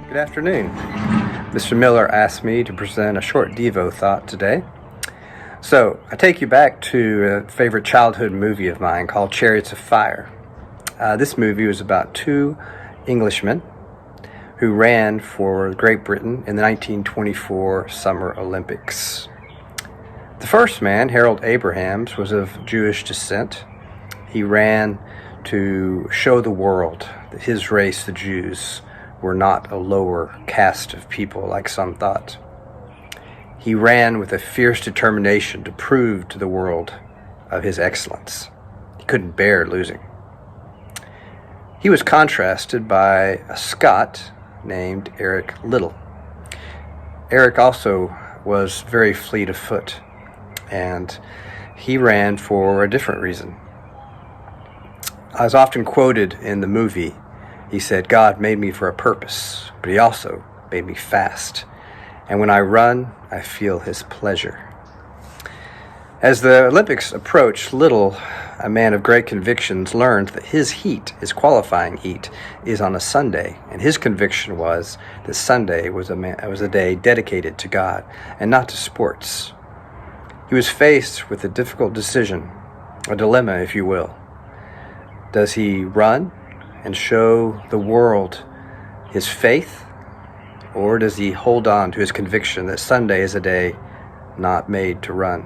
Good afternoon. Mr. Miller asked me to present a short Devo thought today. So, I take you back to a favorite childhood movie of mine called Chariots of Fire. This movie was about two Englishmen who ran for Great Britain in the 1924 Summer Olympics. The first man, Harold Abrahams, was of Jewish descent. He ran to show the world that his race, the Jews, were not a lower caste of people like some thought. He ran with a fierce determination to prove to the world of his excellence. He couldn't bear losing. He was contrasted by a Scot named Eric Liddell. Eric also was very fleet of foot, and he ran for a different reason. As often quoted in the movie, he said, "God made me for a purpose, but he also made me fast. And when I run, I feel his pleasure." As the Olympics approached, Liddell, a man of great convictions, learned that his qualifying heat, is on a Sunday, and his conviction was that Sunday was a day dedicated to God and not to sports. He was faced with a difficult decision, a dilemma, if you will. Does he run and show the world his faith, or does he hold on to his conviction that Sunday is a day not made to run?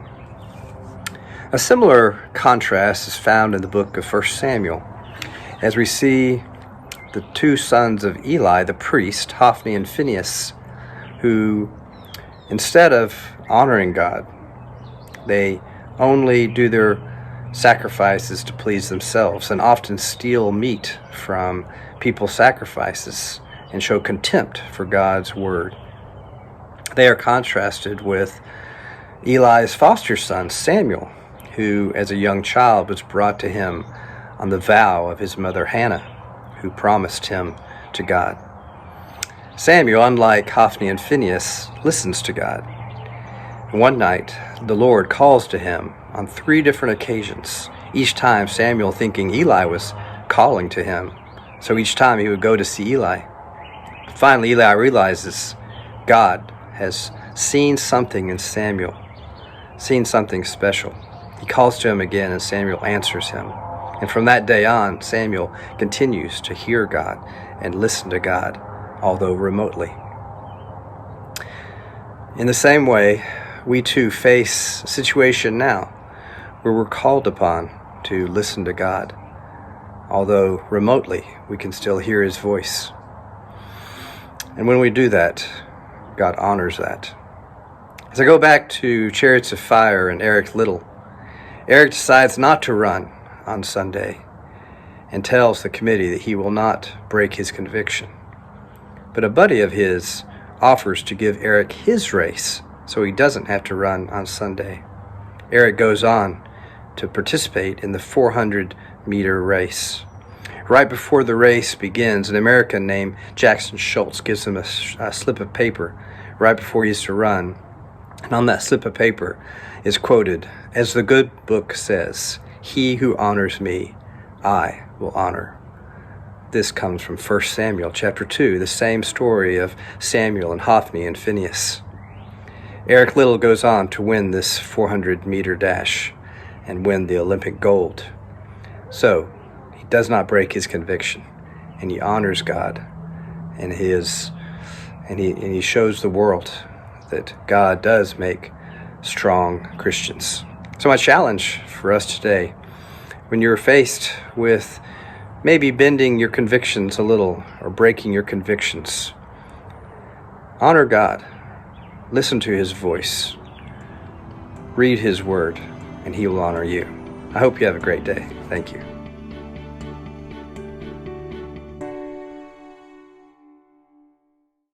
A similar contrast is found in the book of 1 Samuel, as we see the two sons of Eli, the priest, Hophni and Phinehas, who, instead of honoring God, they only do their sacrifices to please themselves and often steal meat from people's sacrifices and show contempt for God's word. They are contrasted with Eli's foster son, Samuel, who as a young child was brought to him on the vow of his mother Hannah, who promised him to God. Samuel, unlike Hophni and Phinehas, listens to God. One night, the Lord calls to him on 3 different occasions, each time Samuel thinking Eli was calling to him. So each time he would go to see Eli. Finally, Eli realizes God has seen something in Samuel, seen something special. He calls to him again, and Samuel answers him. And from that day on, Samuel continues to hear God and listen to God, although remotely. In the same way, we too face a situation now where we're called upon to listen to God. Although remotely, we can still hear his voice. And when we do that, God honors that. As I go back to Chariots of Fire and Eric Liddell, Eric decides not to run on Sunday and tells the committee that he will not break his conviction. But a buddy of his offers to give Eric his race so he doesn't have to run on Sunday. Eric goes on to participate in the 400-meter race. Right before the race begins, an American named Jackson Schultz gives him a slip of paper right before he is to run. And on that slip of paper is quoted, "As the good book says, he who honors me, I will honor." This comes from 1 Samuel chapter 2, the same story of Samuel and Hophni and Phinehas. Eric Liddell goes on to win this 400-meter dash and win the Olympic gold. So, he does not break his conviction, and he honors God, and he shows the world that God does make strong Christians. So my challenge for us today, when you're faced with maybe bending your convictions a little or breaking your convictions, honor God. Listen to his voice. Read his word, and he will honor you. I hope you have a great day. Thank you.